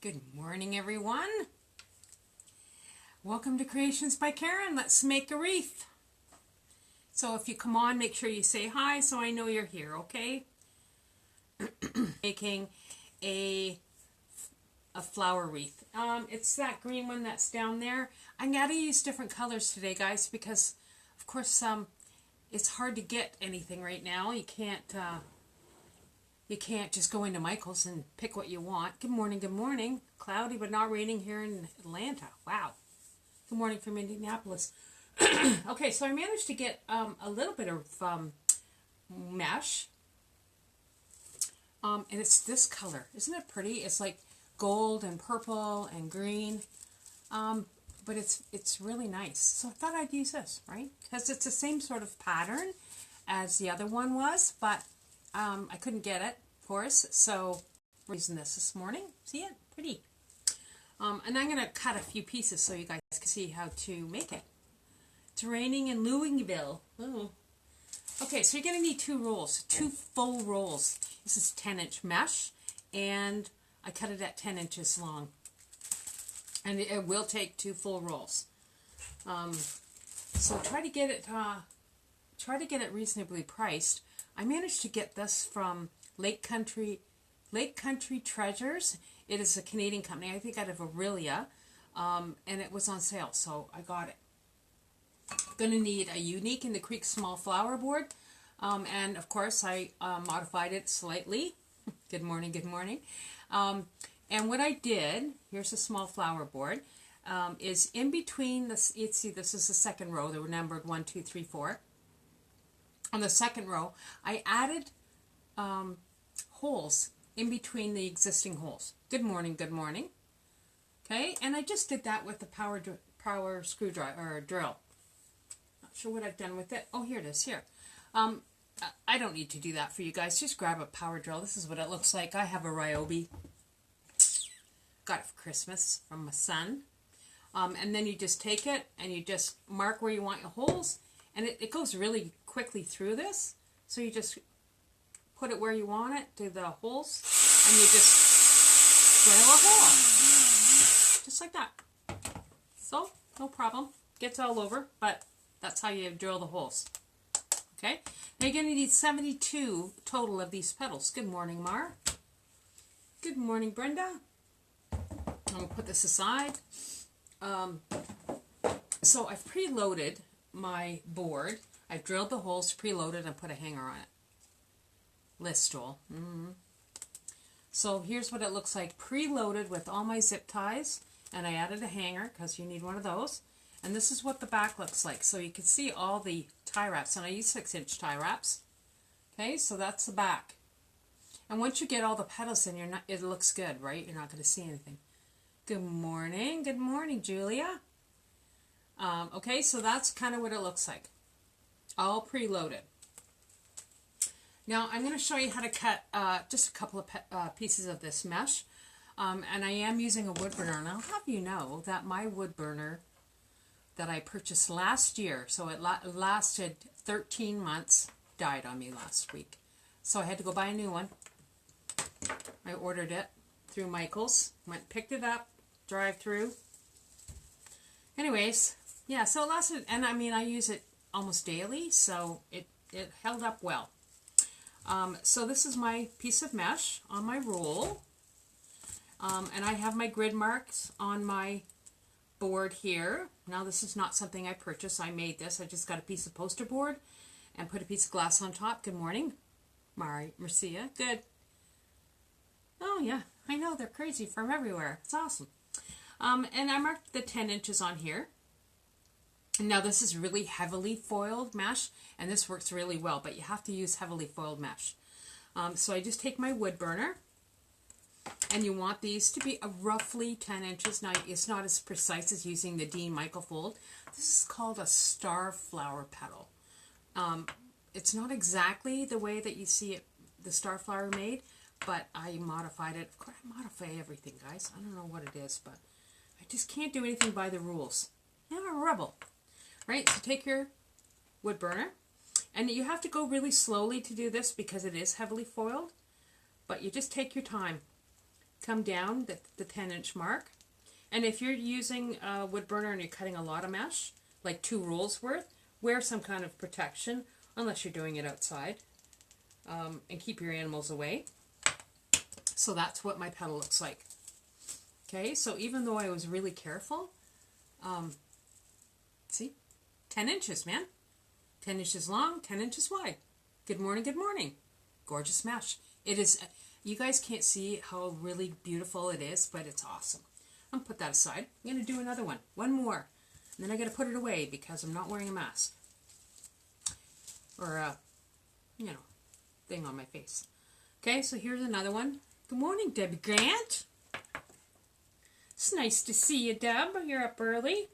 Good morning, everyone. Welcome to Creations by Karen. Let's make a wreath. So if you come on, make sure you say hi so I know you're here, okay? Making a flower wreath. It's that green one that's down there. I gotta use different colors today, guys, because of course it's hard to get anything right now. You can't just go into Michael's and pick what you want. Good morning, good morning. Cloudy but not raining here in Atlanta. Wow. Good morning from Indianapolis. Okay, so I managed to get a little bit of mesh. And it's this color. Isn't it pretty? It's like gold and purple and green. But it's really nice. So I thought I'd use this, right? Because it's the same sort of pattern as the other one was, but I couldn't get it, of course, so we're using this morning. See it? Pretty. And I'm going to cut a few pieces so you guys can see how to make it. It's raining in Louisville. Oh. Okay, so you're going to need 2 rolls, 2 full rolls. This is 10-inch mesh, and I cut it at 10 inches long. And it will take 2 full rolls. So try to get it reasonably priced. I managed to get this from Lake Country Treasures. It is a Canadian company, I think out of Aurelia, and it was on sale, so I got it. Going to need a Unique in the Creek small flower board, and of course I modified it slightly. Good morning, good morning. And what I did, here's a small flower board, is in between this. You see, this is the second row. They were numbered 1, 2, 3, 4. On the second row, I added holes in between the existing holes. Good morning, good morning. Okay, and I just did that with the power screwdriver or drill. Not sure what I've done with it. Oh, here it is. Here. I don't need to do that for you guys. Just grab a power drill. This is what it looks like. I have a Ryobi. Got it for Christmas from my son. And then you just take it and you just mark where you want your holes. And it goes really quickly through this. So you just put it where you want it, do the holes, and you just drill a hole. Just like that. So, no problem. Gets all over, but that's how you drill the holes. Okay? Now you're going to need 72 total of these petals. Good morning, Mar. Good morning, Brenda. I'm going to put this aside. So I've preloaded my board. I've drilled the holes, preloaded, and put a hanger on it. Listol. So here's what it looks like preloaded with all my zip ties, and I added a hanger because you need one of those. And this is what the back looks like. So you can see all the tie wraps, and I use 6-inch tie wraps. Okay, so that's the back. And once you get all the petals in, it looks good, right? You're not going to see anything. Good morning, Julia. Okay, so that's kind of what it looks like. All preloaded. Now I'm going to show you how to cut just a couple of pieces of this mesh. And I am using a wood burner. And I'll have you know that my wood burner that I purchased last year, so it lasted 13 months, died on me last week. So I had to go buy a new one. I ordered it through Michael's. Picked it up, drive through. Anyways, yeah, so it lasted, and I mean, I use it almost daily, so it held up well. So this is my piece of mesh on my roll, and I have my grid marks on my board here. Now this is not something I purchased. I made this. I just got a piece of poster board and put a piece of glass on top. Good morning, Marcia. Good. Oh yeah, I know, they're crazy from everywhere. It's awesome. And I marked the 10 inches on here. Now this is really heavily foiled mesh, and this works really well, but you have to use heavily foiled mesh. So I just take my wood burner, and you want these to be roughly 10 inches. Now it's not as precise as using the Dean Michael fold. This is called a star flower petal. It's not exactly the way that you see it, the star flower made, but I modified it. Of course, I modify everything, guys. I don't know what it is, but I just can't do anything by the rules. I'm a rebel. Right, so take your wood burner, and you have to go really slowly to do this because it is heavily foiled, but you just take your time. come down the 10-inch mark. And if you're using a wood burner and you're cutting a lot of mesh, like 2 rolls worth, wear some kind of protection, unless you're doing it outside, and keep your animals away. So that's what my petal looks like. Okay, so even though I was really careful, see, 10 inches, man. 10 inches long, 10 inches wide. Good morning, good morning. Gorgeous mesh. It is, you guys can't see how really beautiful it is, but it's awesome. I'm going to put that aside. I'm going to do another one. One more. And then I got to put it away because I'm not wearing a mask. Or a, thing on my face. Okay, so here's another one. Good morning, Debbie Grant. It's nice to see you, Deb. You're up early.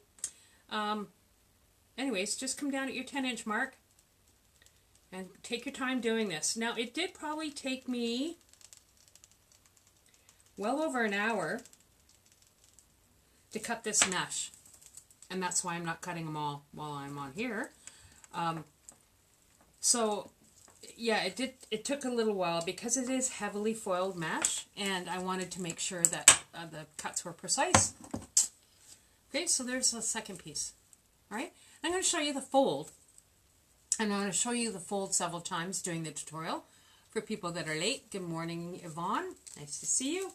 Anyways, just come down at your 10-inch mark and take your time doing this. Now, it did probably take me well over an hour to cut this mesh. And that's why I'm not cutting them all while I'm on here. So, yeah, it took a little while because it is heavily foiled mesh, and I wanted to make sure that the cuts were precise. Okay, so there's the second piece. All right, I'm going to show you the fold, and I'm going to show you the fold several times during the tutorial. For people that are late, good morning, Yvonne. Nice to see you.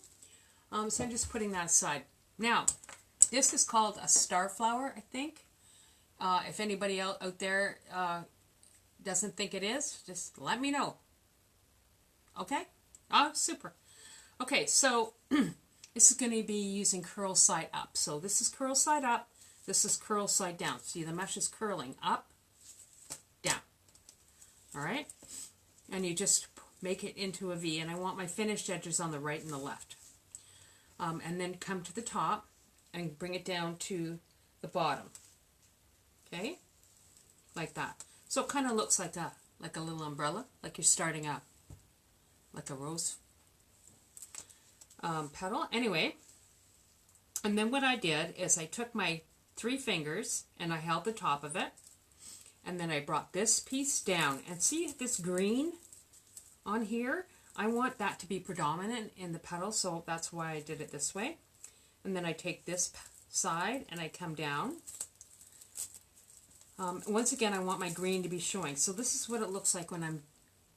So I'm just putting that aside. Now, this is called a star flower, I think. If anybody out there doesn't think it is, just let me know. Okay? Oh, super. Okay, so this is going to be using curl side up. So this is curl side up. This is curl side down. See, the mesh is curling up, down. All right? And you just make it into a V. And I want my finished edges on the right and the left. And then come to the top and bring it down to the bottom. Okay? Like that. So it kind of looks like a little umbrella, like you're starting up, like a rose petal. Anyway, and then what I did is I took my 3 fingers and I held the top of it, and then I brought this piece down. And see this green on here? I want that to be predominant in the petal, so that's why I did it this way. And then I take this side and I come down. Once again, I want my green to be showing. So this is what it looks like when I'm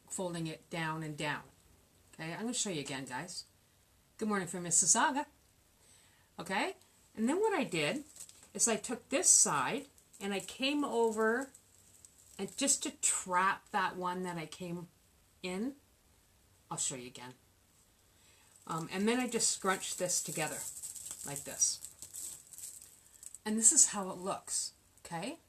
folding it down and down. Okay, I'm going to show you again, guys. Good morning from Mississauga. Okay, and then what I did is I took this side and I came over, and just to trap that one that I came in, I'll show you again. And then I just scrunched this together like this. And this is how it looks, okay?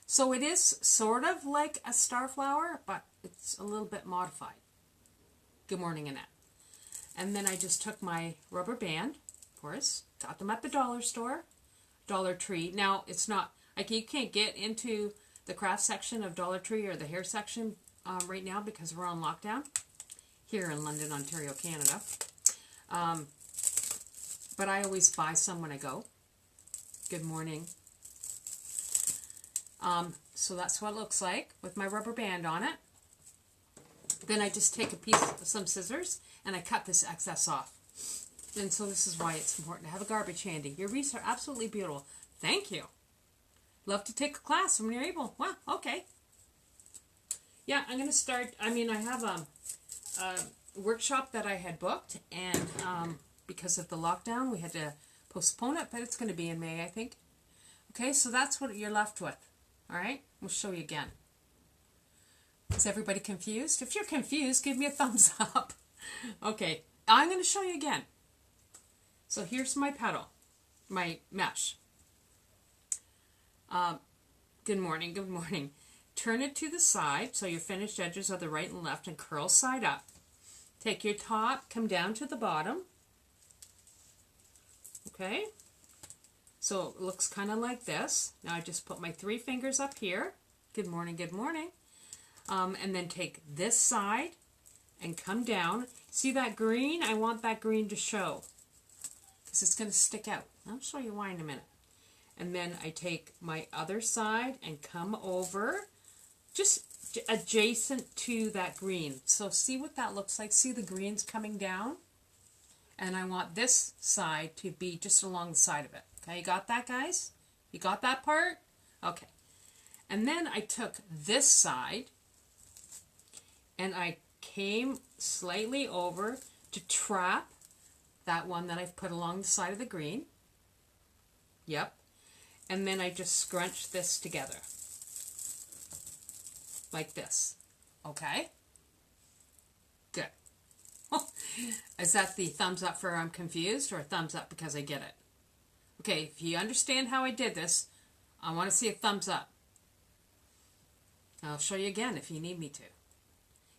So it is sort of like a star flower, but it's a little bit modified. Good morning, Annette. And then I just took my rubber band, of course, got them at the dollar store, Dollar Tree. Now, it's not, like, you can't get into the craft section of Dollar Tree or the hair section right now because we're on lockdown here in London, Ontario, Canada. But I always buy some when I go. Good morning. So that's what it looks like with my rubber band on it. Then I just take a piece of some scissors and I cut this excess off. And so this is why it's important to have a garbage handy. Your wreaths are absolutely beautiful. Thank you. Love to take a class when you're able. Well, okay. Yeah, I'm going to start. I mean, I have a workshop that I had booked, and because of the lockdown, we had to postpone it, but it's going to be in May, I think. Okay, so that's what you're left with. All right, we'll show you again. Is everybody confused? If you're confused, give me a thumbs up. Okay, I'm going to show you again. So here's my petal, my mesh. Good morning, good morning. Turn it to the side, so your finished edges are the right and left, and curl side up. Take your top, come down to the bottom. Okay? So it looks kind of like this. Now I just put my 3 fingers up here. Good morning, good morning. And then take this side and come down. See that green? I want that green to show because it's going to stick out. I'll show you why in a minute. And then I take my other side and come over just adjacent to that green. So see what that looks like? See the greens coming down? and I want this side to be just along the side of it. Okay, you got that, guys? You got that part? Okay. And then I took this side and I came slightly over to trap that one that I've put along the side of the green. Yep. And then I just scrunch this together. Like this. Okay? Good. Is that the thumbs up for I'm confused, or a thumbs up because I get it? Okay, if you understand how I did this, I want to see a thumbs up. I'll show you again if you need me to.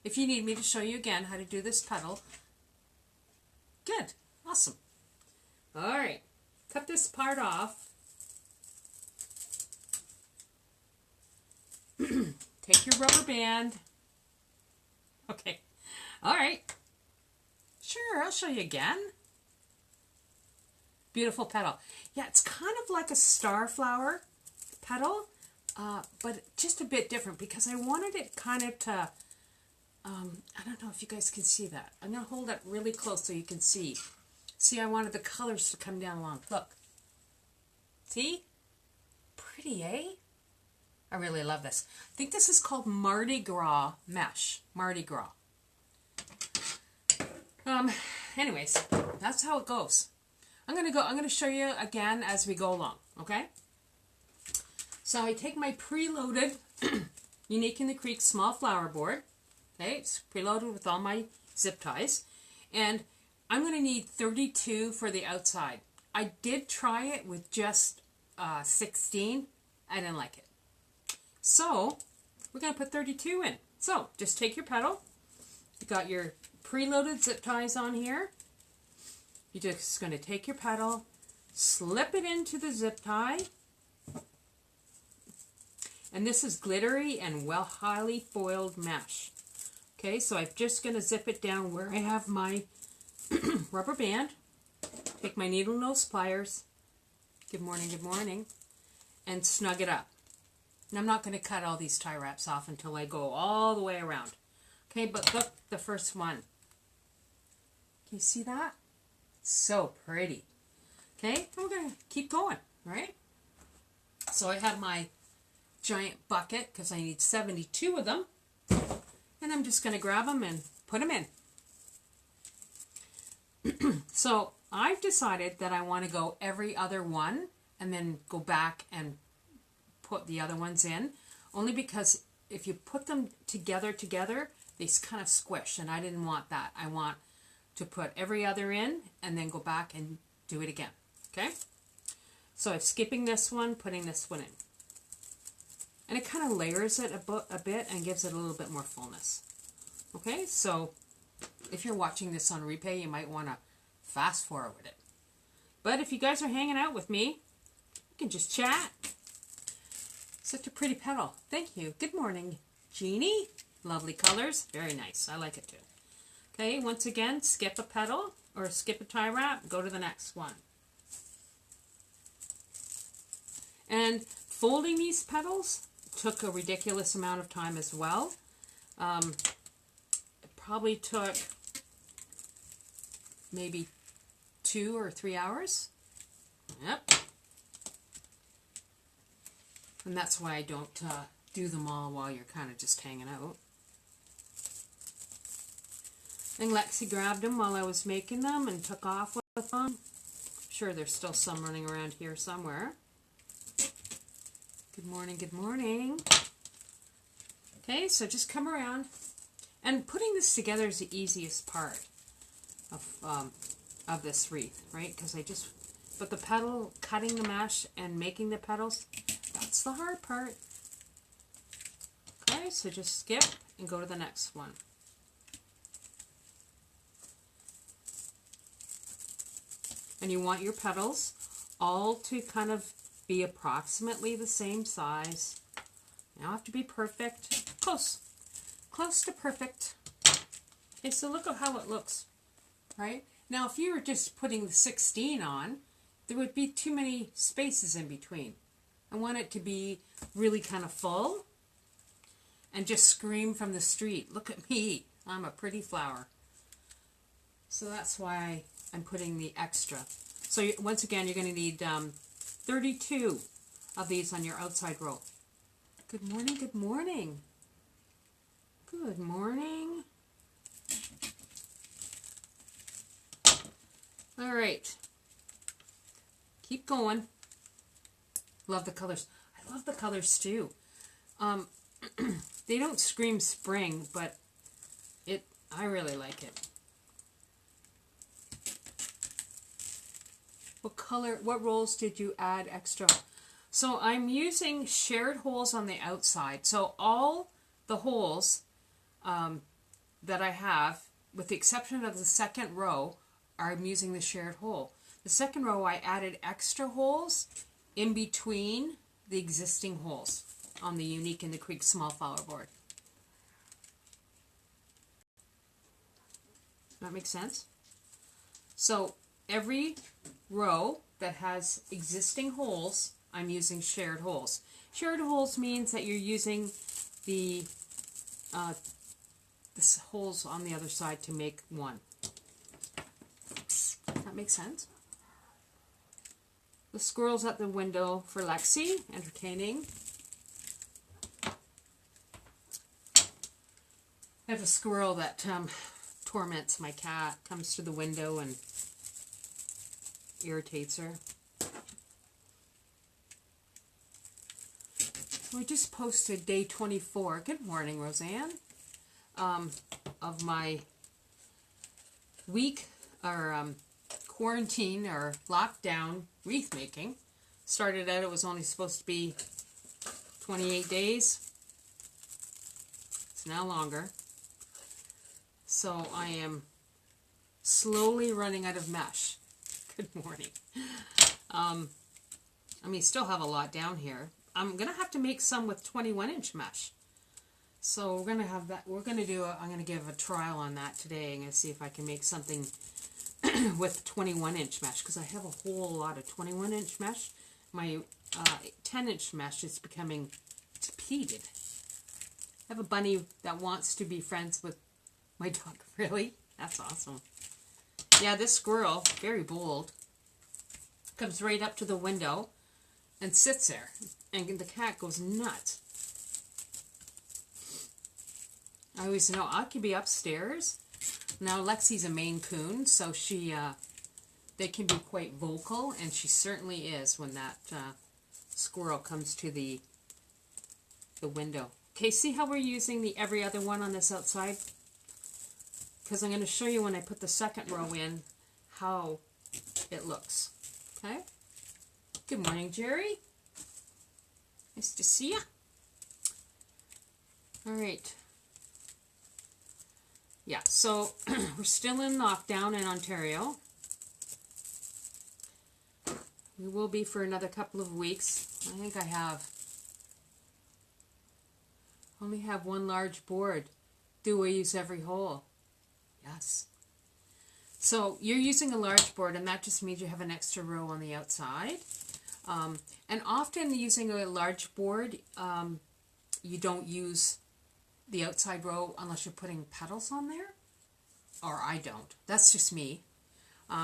If you need me to show you again how to do this petal, good. Awesome. Alright, cut this part off. Take your rubber band. Okay. Alright. Sure, I'll show you again. Beautiful petal. Yeah, it's kind of like a star flower petal, but just a bit different because I wanted it kind of to, I don't know if you guys can see that. I'm going to hold it really close so you can see. See, I wanted the colors to come down along. Look. See? Pretty, eh? I really love this. I think this is called Mardi Gras mesh. Mardi Gras. Anyways, that's how it goes. I'm going to show you again as we go along, okay? So I take my preloaded Unique in the Creek small flower board. Okay, it's preloaded with all my zip ties. And I'm going to need 32 for the outside. I did try it with just 16. I didn't like it. So we're going to put 32 in. So just take your petal. You got your preloaded zip ties on here. You're just going to take your petal, slip it into the zip tie. And this is glittery and well highly foiled mesh. Okay, so I'm just going to zip it down where I have my rubber band. Take my needle nose pliers. Good morning. And snug it up. And I'm not going to cut all these tie wraps off until I go all the way around. Okay, but look, the first one. Can you see that? So pretty. Okay, we're going to keep going, right? So I have my giant bucket because I need 72 of them. And I'm just going to grab them and put them in. So I've decided that I want to go every other one and then go back and put the other ones in. Only because if you put them together, they kind of squish. And I didn't want that. I want to put every other in and then go back and do it again. Okay? So I'm skipping this one, putting this one in. And it kind of layers it a bit and gives it a little bit more fullness. Okay? So if you're watching this on replay, you might want to fast forward it. But if you guys are hanging out with me, you can just chat. Such a pretty petal. Thank you. Good morning, Jeannie. Lovely colors. Very nice. I like it too. Okay, once again, skip a petal or skip a tie wrap, go to the next one. And folding these petals took a ridiculous amount of time as well. It probably took maybe 2 or 3 hours. Yep. And that's why I don't do them all while you're kind of just hanging out. And Lexi grabbed them while I was making them and took off with them. I'm sure there's still some running around here somewhere. Good morning. Okay, so just come around. And putting this together is the easiest part of this wreath, right? Because but the petal, cutting the mesh and making the petals, that's the hard part. Okay, so just skip and go to the next one. And you want your petals all to kind of be approximately the same size. You don't have to be perfect. Close to perfect. Okay, so look at how it looks, right? Now, if you were just putting the 16 on, there would be too many spaces in between. I want it to be really kind of full and just scream from the street. Look at me. I'm a pretty flower. So that's why I'm putting the extra. So once again, you're going to need 32 of these on your outside row. Good morning, good morning. Good morning. All right. Keep going. Love the colors. I love the colors too. They don't scream spring, but I really like it. What rolls did you add extra? So I'm using shared holes on the outside. So all the holes that I have, with the exception of the second row, I'm using the shared hole. The second row I added extra holes in between the existing holes on the Unique in the Creek small flower board. Does that make sense? So every row that has existing holes, I'm using shared holes. Shared holes means that you're using the holes on the other side to make one. That makes sense? The squirrel's at the window for Lexi, entertaining. I have a squirrel that torments my cat, comes to the window and irritates her. We just posted day 24. Good morning, Roseanne. Of my week or quarantine or lockdown wreath making. Started out, it was only supposed to be 28 days. It's now longer. So I am slowly running out of mesh. Good morning. I mean, still have a lot down here. I'm going to have to make some with 21-inch mesh. So we're going to have that. We're going to do I'm going to give a trial on that today. I'm going to see if I can make something with 21-inch mesh, because I have a whole lot of 21-inch mesh. My 10-inch mesh is becoming depleted. I have a bunny that wants to be friends with my dog. Really? That's awesome. Yeah, this squirrel, very bold, comes right up to the window and sits there. And the cat goes nuts. I always know I could be upstairs. Now Lexi's a Maine Coon, so they can be quite vocal, and she certainly is when that squirrel comes to the window. Okay, see how we're using the every other one on this outside? Because I'm going to show you when I put the second row in how it looks. Okay? Good morning, Jerry. Nice to see you. All right. Yeah, so we're still in lockdown in Ontario. We will be for another couple of weeks. I think I only have one large board. Do I use every hole? Yes. So you're using a large board, and that just means you have an extra row on the outside. And often using a large board, you don't use the outside row unless you're putting petals on there, or I don't. That's just me.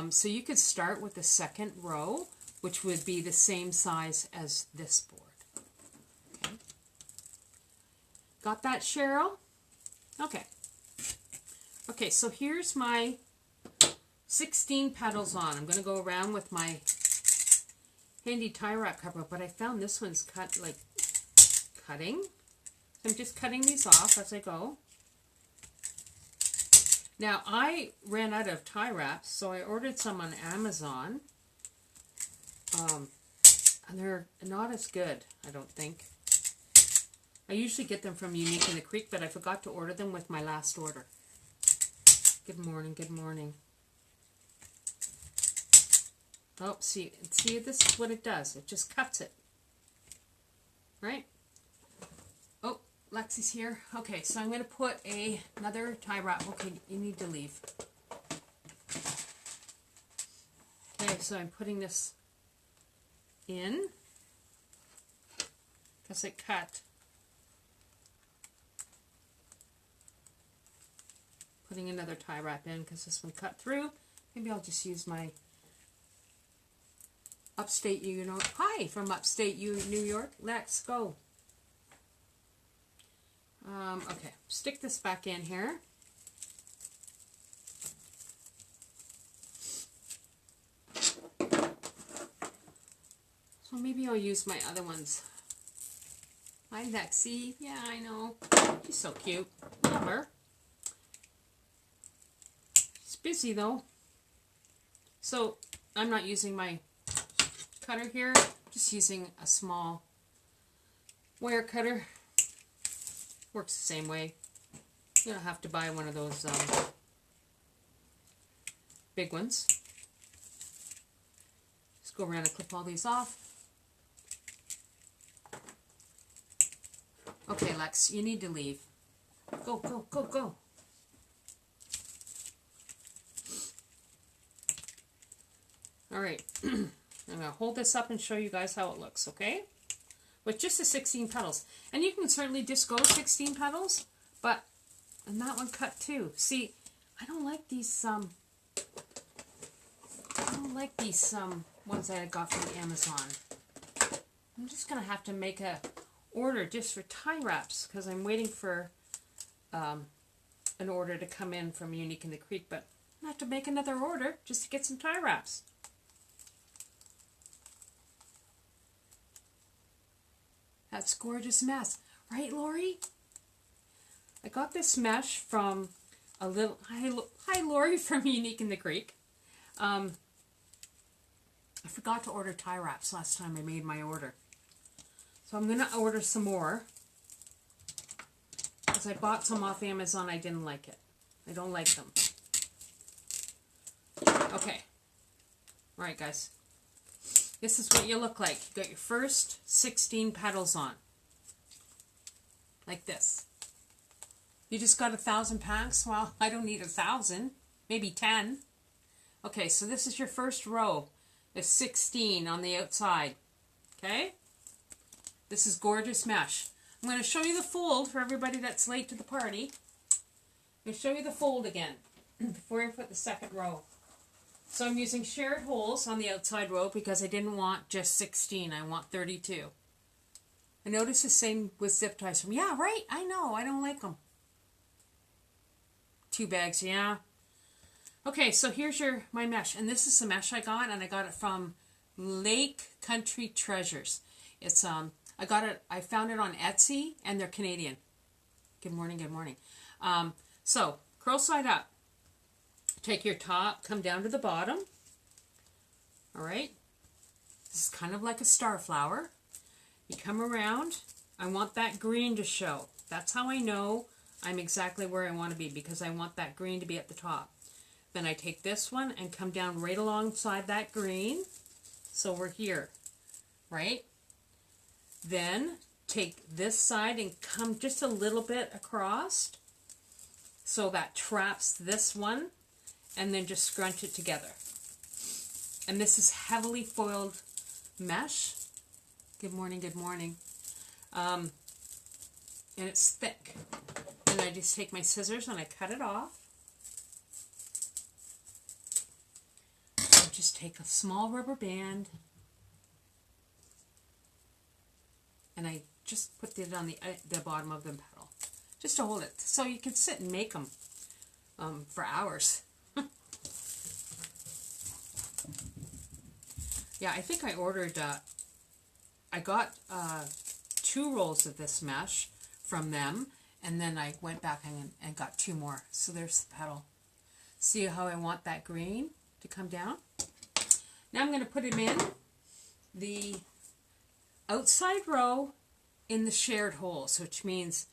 So you could start with the second row, which would be the same size as this board. Okay. Got that, Cheryl? Okay. Okay, so here's my 16 petals on. I'm going to go around with my handy tie wrap cover, but I found this one's cutting. I'm just cutting these off as I go. Now, I ran out of tie wraps, so I ordered some on Amazon. And they're not as good, I don't think. I usually get them from Unique in the Creek, but I forgot to order them with my last order. Good morning, good morning. Oh, see, this is what it does. It just cuts it. Right? Oh, Lexi's here. Okay, so I'm going to put another tie wrap. Okay, you need to leave. Okay, so I'm putting this in because it cut. Putting another tie wrap in because this one cut through. Maybe I'll just use my upstate New York. Hi, from upstate New York. Let's go. Okay, stick this back in here. So maybe I'll use my other ones. Hi, Lexi. Yeah, I know. She's so cute. Love her. She's busy, though. So, I'm not using my cutter here. Just using a small wire cutter. Works the same way. You don't have to buy one of those big ones. Just go around and clip all these off. Okay, Lex, you need to leave. Go, go, go, go. All right. I'm going to hold this up and show you guys how it looks, okay? With just the 16 petals. And you can certainly just go 16 petals, but, and that one cut too. See, I don't like these, ones that I got from Amazon. I'm just going to have to make a order just for tie wraps because I'm waiting for an order to come in from Unique in the Creek, but I have to make another order just to get some tie wraps. That's gorgeous mess, right, Lori? I got this mesh from a little hi Lori from Unique in the Creek. I forgot to order tie wraps last time I made my order. So I'm going to order some more. Because I bought some off Amazon, I didn't like it. I don't like them. Okay. Alright, guys. This is what you look like. You got your first 16 petals on. Like this. You just got 1,000 packs? Well, I don't need 1,000. Maybe 10. Okay, so this is your first row. There's 16 on the outside. Okay? This is gorgeous mesh. I'm going to show you the fold for everybody that's late to the party. I'm going to show you the fold again before I put the second row. So I'm using shared holes on the outside row because I didn't want just 16. I want 32. I noticed the same with zip ties from, yeah, right, I know, I don't like them. 2 bags, yeah. Okay, so here's my mesh. And this is the mesh I got, and I got it from Lake Country Treasures. It's, I found it on Etsy, and they're Canadian. Good morning, good morning. So, curl side up. Take your top, come down to the bottom. Alright. This is kind of like a star flower. You come around. I want that green to show. That's how I know I'm exactly where I want to be, because I want that green to be at the top. Then I take this one and come down right alongside that green. So we're here. Right? Then take this side and come just a little bit across. So that traps this one. And then just scrunch it together. And this is heavily foiled mesh. Good morning, good morning. And it's thick. And I just take my scissors and I cut it off. I just take a small rubber band. And I just put it on the bottom of the petal. Just to hold it. So you can sit and make them for hours. Yeah, I think I ordered, I got 2 rolls of this mesh from them, and then I went back and got 2 more. So there's the petal. See how I want that green to come down? Now I'm going to put them in the outside row in the shared holes, which means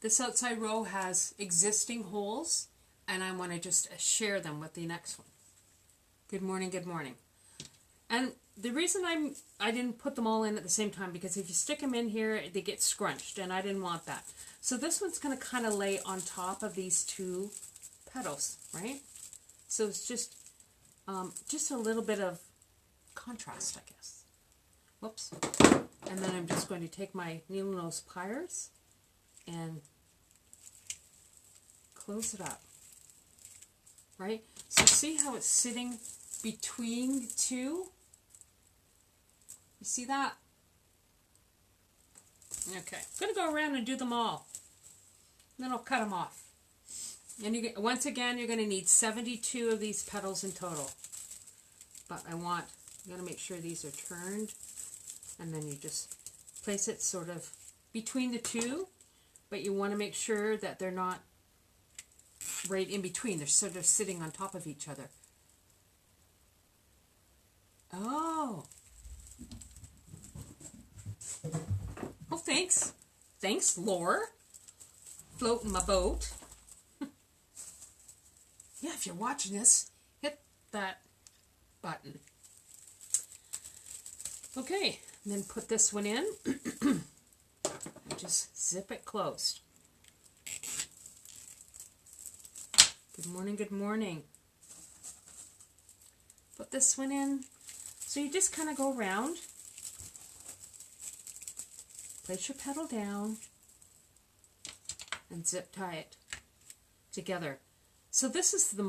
this outside row has existing holes, and I want to just share them with the next one. Good morning, good morning. And the reason I didn't put them all in at the same time, because if you stick them in here, they get scrunched, and I didn't want that. So this one's going to kind of lay on top of these 2 petals, right? So it's just a little bit of contrast, I guess. Whoops. And then I'm just going to take my needle nose pliers and close it up. right? So see how it's sitting between the two? You see that? Okay, I'm going to go around and do them all. Then I'll cut them off. And you get, once again, you're going to need 72 of these petals in total. But you got to make sure these are turned. And then you just place it sort of between the two. But you want to make sure that they're not right in between. They're sort of sitting on top of each other. Oh. Oh, thanks. Thanks, Lore. Floating my boat. Yeah, if you're watching this, hit that button. Okay, and then put this one in. And just zip it closed. Good morning, good morning. Put this one in. So you just kind of go around. Place your petal down. And zip tie it together. So this is the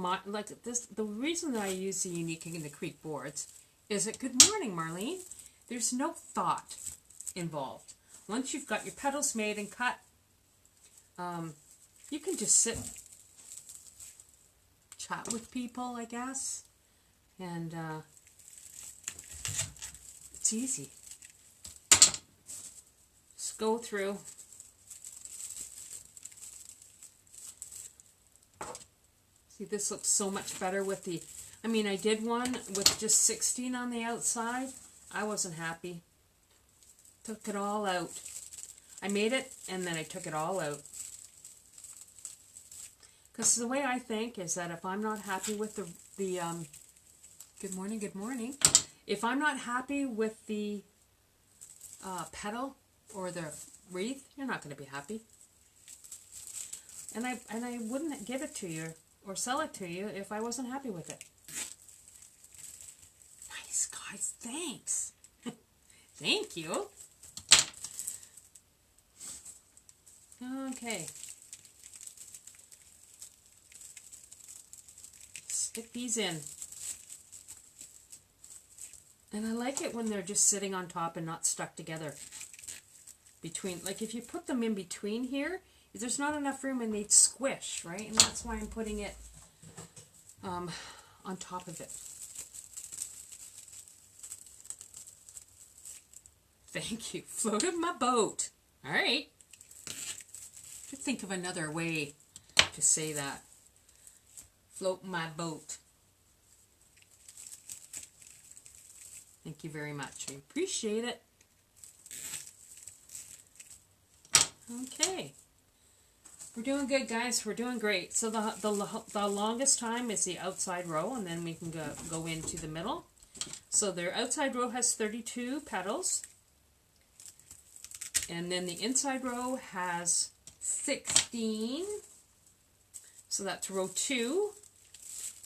reason that I use the Unique in the Creek boards is that, good morning, Marlene. There's no thought involved. Once you've got your petals made and cut, you can just sit, chat with people, I guess, and it's easy. Just go through. See, this looks so much better with the, I mean, I did one with just 16 on the outside. I wasn't happy. Took it all out. I made it, and then I took it all out. Because the way I think is that if I'm not happy with the good morning, good morning. If I'm not happy with the petal or the wreath, you're not going to be happy. And I wouldn't give it to you or sell it to you if I wasn't happy with it. Nice, guys. Thanks. Thank you. Okay. Stick these in. And I like it when they're just sitting on top and not stuck together. Between, like if you put them in between here, there's not enough room and they'd squish, right? And that's why I'm putting it on top of it. Thank you. Floated my boat. All right. To think of another way to say that. Float my boat. Thank you very much. I appreciate it. Okay. We're doing good, guys. We're doing great. So the longest time is the outside row, and then we can go into the middle. So their outside row has 32 petals. And then the inside row has 16. So that's row 2.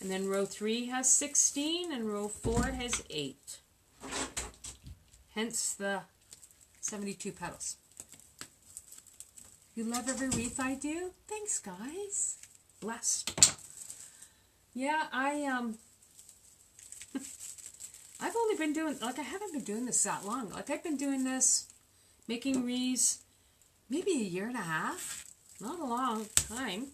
And then row 3 has 16, and row 4 has 8. Hence the 72 petals. You love every wreath I do? Thanks, guys. Blessed. Yeah, I've only been doing, like, I haven't been doing this that long. Like, I've been doing this, making wreaths, maybe a year and a half. Not a long time.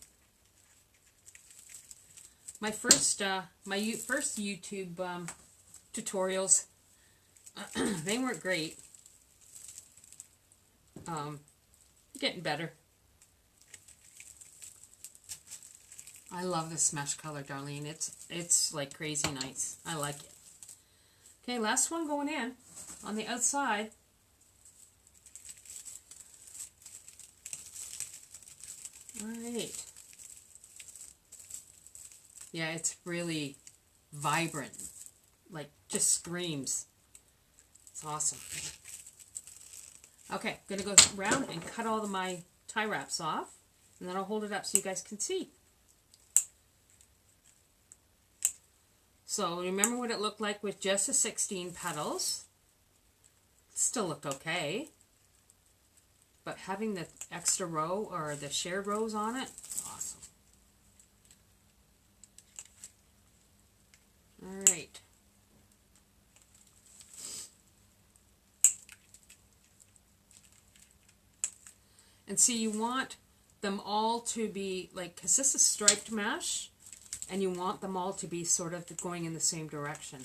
My first YouTube tutorials, they weren't great. Getting better. I love this mesh color, Darlene. It's like crazy nice. I like it. Okay, last one going in on the outside. All right. Yeah, it's really vibrant. Like, just screams. It's awesome. Okay, I'm going to go around and cut all of my tie wraps off, and then I'll hold it up so you guys can see. So remember what it looked like with just the 16 petals. Still looked okay. But having the extra row or the shared rows on it, awesome. And see, you want them all to be like, because this is striped mesh, and you want them all to be sort of going in the same direction.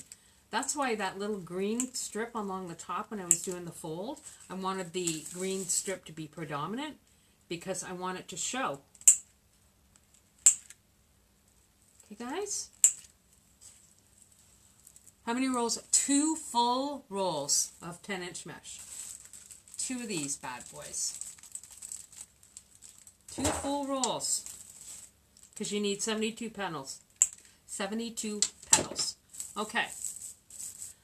That's why that little green strip along the top when I was doing the fold, I wanted the green strip to be predominant because I want it to show. Okay, guys? How many rolls? 2 full rolls of 10-inch mesh. 2 of these bad boys. 2 full rolls. Because you need 72 petals. 72 petals. Okay.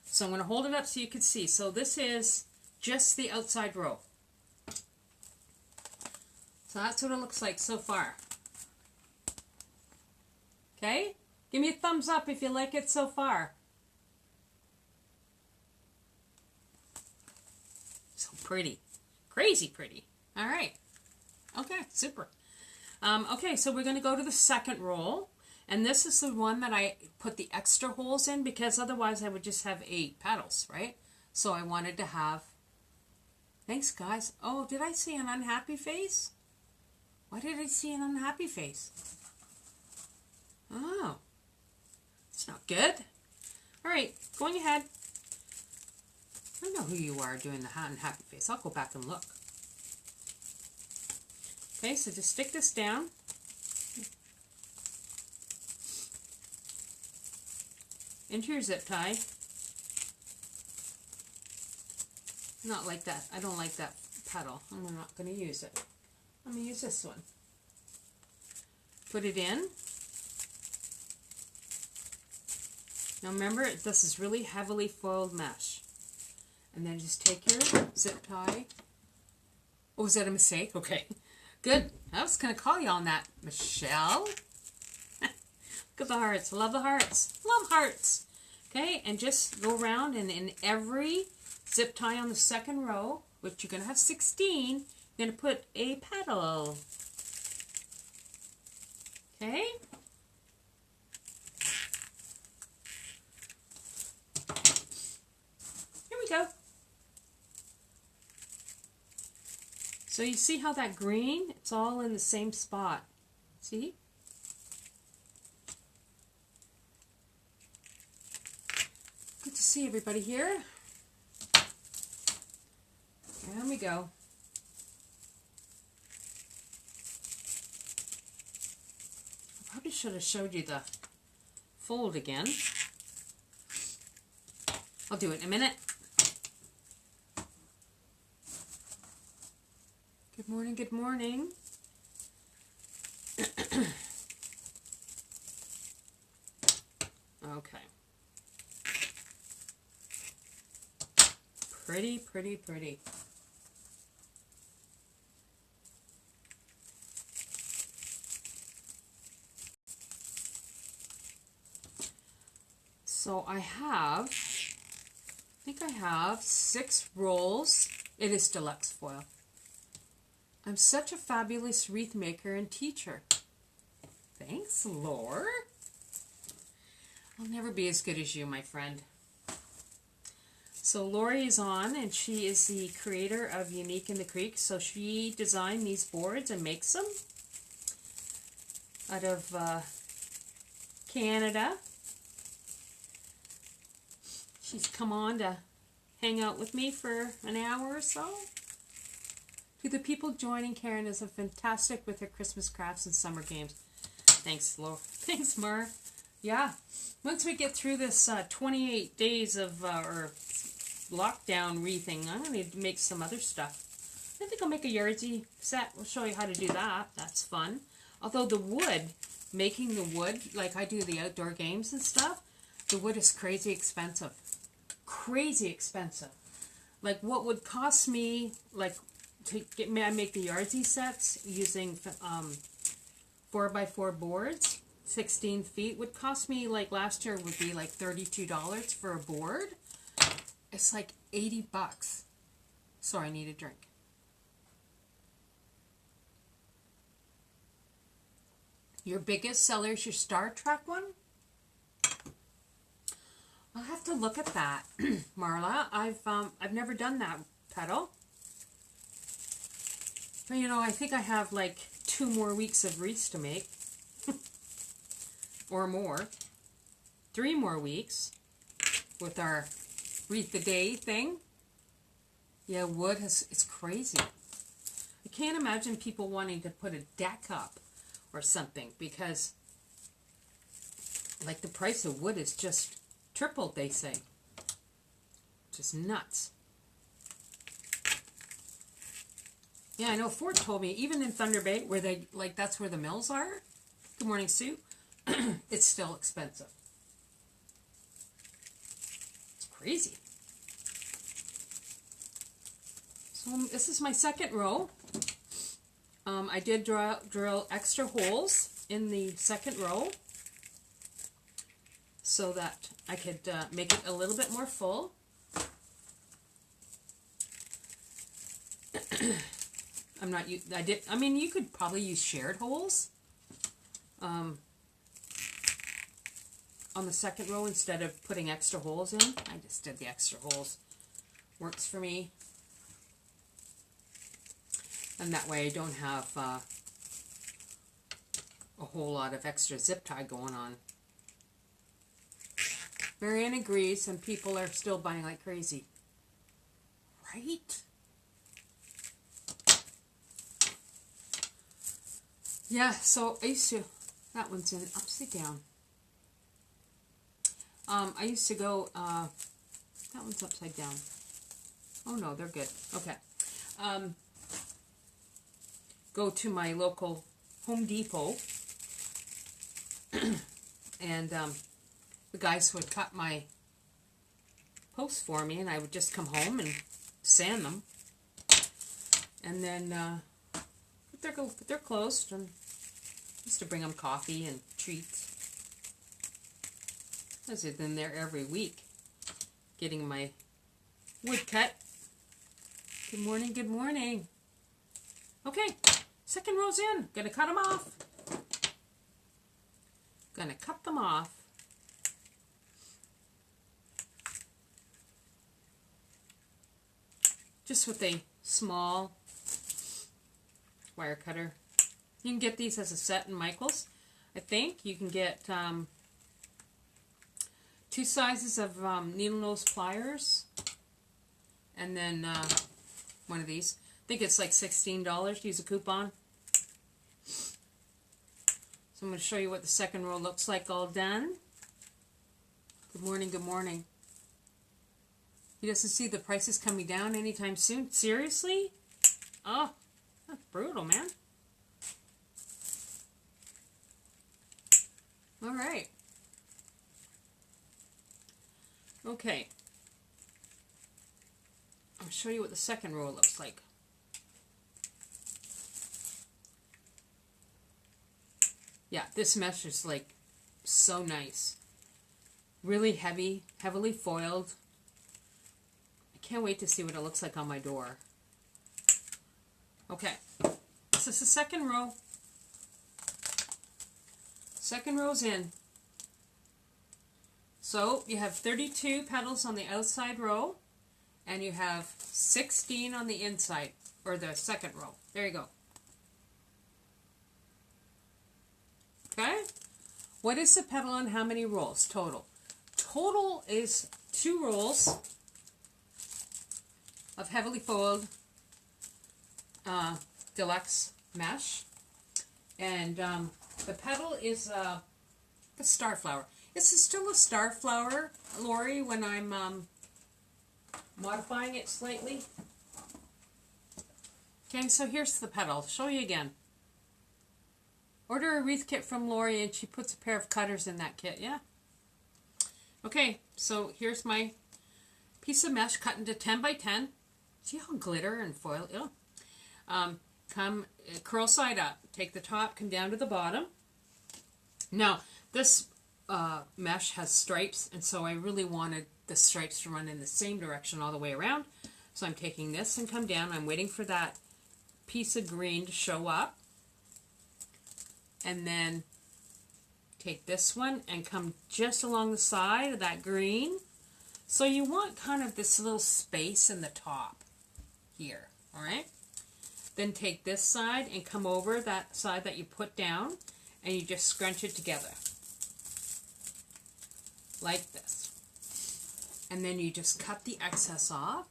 So I'm going to hold it up so you can see. So this is just the outside row. So that's what it looks like so far. Okay? Give me a thumbs up if you like it so far. So pretty. Crazy pretty. All right. Okay, super. Okay, so we're going to go to the second roll. And this is the one that I put the extra holes in because otherwise I would just have 8 petals, right? So I wanted to have... Thanks, guys. Oh, did I see an unhappy face? Why did I see an unhappy face? Oh, it's not good. All right, going ahead. I don't know who you are doing the unhappy face. I'll go back and look. Okay, so just stick this down. Into your zip tie. Not like that. I don't like that petal. I'm not going to use it. I'm going to use this one. Put it in. Now remember, this is really heavily foiled mesh. And then just take your zip tie. Oh, was that a mistake? Okay. Good. I was going to call you on that, Michelle. Look at the hearts. Love the hearts. Love hearts. Okay, and just go around and in every zip tie on the second row, which you're going to have 16, you're going to put a petal. Okay? Here we go. So you see how that green, it's all in the same spot. See? Good to see everybody here. There we go. I probably should have showed you the fold again. I'll do it in a minute. Good morning, good morning. Okay. Pretty, pretty, pretty. So I think I have 6 rolls. It is Deluxe Foil. I'm such a fabulous wreath maker and teacher. Thanks, Laura. I'll never be as good as you, my friend. So Lori is on, and she is the creator of Unique in the Creek. So she designed these boards and makes them out of Canada. She's come on to hang out with me for an hour or so. To the people joining, Karen is fantastic with her Christmas crafts and summer games. Thanks, Laura. Thanks, Mar. Yeah, once we get through this 28 days of or lockdown wreathing, I'm going to make some other stuff. I think I'll make a yardsie set. We'll show you how to do that. That's fun. Although the wood, making the wood, like I do the outdoor games and stuff, the wood is crazy expensive. Crazy expensive. Like what would cost me, like to get me, I make the yardsie sets using 4x4 boards, 16 feet, would cost me, like last year would be like $32 for a board. It's like 80 bucks. Sorry, I need a drink. Your biggest seller is your Star Trek one? I'll have to look at that, Marla. I've never done that petal. But you know, I think I have like 2 more weeks of wreaths to make. Or more. 3 more weeks with our wreath a day thing. Yeah, wood has, it's crazy. I can't imagine people wanting to put a deck up or something because like the price of wood is just tripled, they say. Just nuts. Yeah, I know Ford told me, even in Thunder Bay, where they, like, that's where the mills are. Good morning, Sue. It's still expensive. It's crazy. So this is my second row. I did drill extra holes in the second row so that I could make it a little bit more full. I mean, you could probably use shared holes on the second row instead of putting extra holes in. I just did the extra holes. Works for me. And that way I don't have a whole lot of extra zip tie going on. Marianne agrees, and people are still buying like crazy. Right? Yeah, so I used to, that one's in upside down. I used to go, that one's upside down. Oh no, they're good. Okay. Go to my local Home Depot, and the guys would cut my posts for me, and I would just come home and sand them, and then they're closed, and I used to bring them coffee and treats. I was in there every week, getting my wood cut. Good morning, good morning. Okay, second row's in. Gonna cut them off. Gonna cut them off. Just with a small wire cutter. You can get these as a set in Michael's. I think you can get 2 sizes of needle nose pliers, and then one of these. I think it's like $16. Use a coupon. So I'm going to show you what the second row looks like all done. Good morning, good morning. He doesn't see the prices coming down anytime soon. Seriously? Oh, that's brutal, man. All right. Okay. I'll show you what the second row looks like. Yeah, this mesh is like so nice. Really heavy, heavily foiled. I can't wait to see what it looks like on my door. Okay, this is the second row. Second row's in. So you have 32 petals on the outside row, and you have 16 on the inside, or the second row. There you go. Okay? What is the petal on how many rolls total? Total is 2 rolls of heavily foiled deluxe mesh, and the petal is a star flower. This is still a star flower, Lori, when I'm modifying it slightly. Okay, so here's the petal. I'll show you again. Order a wreath kit from Lori, and she puts a pair of cutters in that kit, yeah? Okay, so here's my piece of mesh cut into 10 by 10. See how glitter and foil? Yeah. Come curl side up. Take the top, come down to the bottom. Now, this mesh has stripes, and so I really wanted the stripes to run in the same direction all the way around. So I'm taking this and come down. I'm waiting for that piece of green to show up. And then take this one and come just along the side of that green. So you want kind of this little space in the top here, all right? Then take this side and come over that side that you put down, and you just scrunch it together. Like this. And then you just cut the excess off.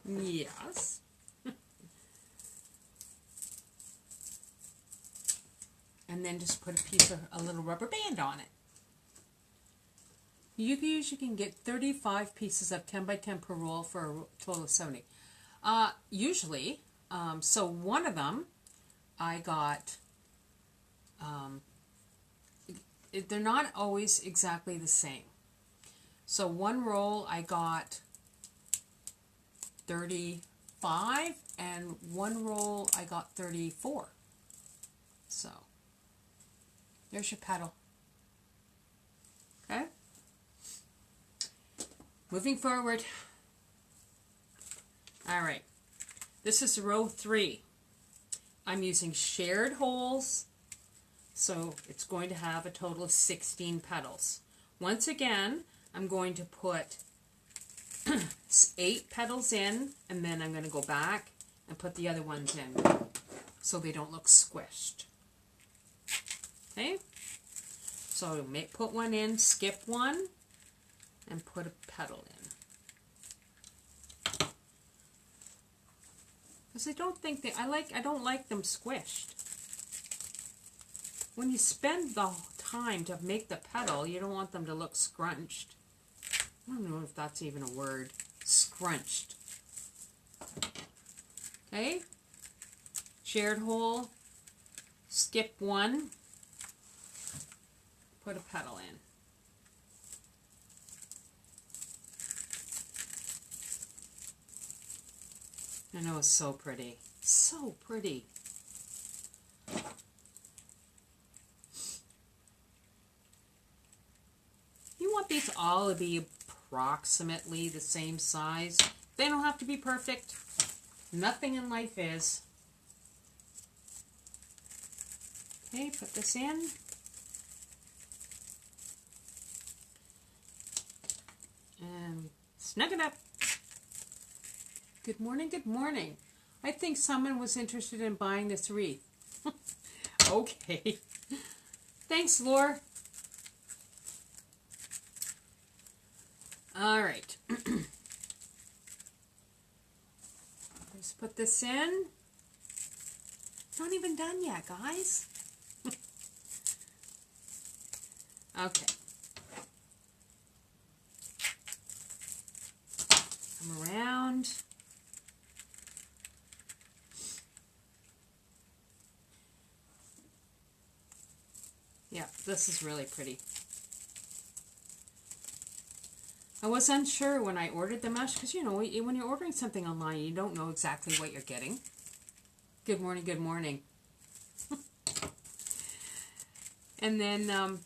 Yes. And then just put a little rubber band on it. You usually can get 35 pieces of 10 by 10 per roll for a total of 70. Usually, so one of them I got, they're not always exactly the same. So one roll I got 35 and one roll I got 34. So there's your petal. Okay? Moving forward. Alright. This is row 3. I'm using shared holes, so it's going to have a total of 16 petals. Once again, I'm going to put 8 petals in, and then I'm going to go back and put the other ones in so they don't look squished. Okay? So put one in, skip one, and put a petal in. Because I don't think I don't like them squished. When you spend the time to make the petal, you don't want them to look scrunched. I don't know if that's even a word. Scrunched. Okay? Shared hole. Skip one. Put a petal in. I know, it's so pretty. So pretty. You want these all to be approximately the same size. They don't have to be perfect. Nothing in life is. Okay, put this in. And snug it up. Good morning, good morning. I think someone was interested in buying this wreath. Okay. Thanks, Laura. All right. Let's put this in. Not even done yet, guys. Okay. Come around. Yeah, this is really pretty. I was unsure when I ordered the mesh because, you know, when you're ordering something online, you don't know exactly what you're getting. Good morning, good morning. And then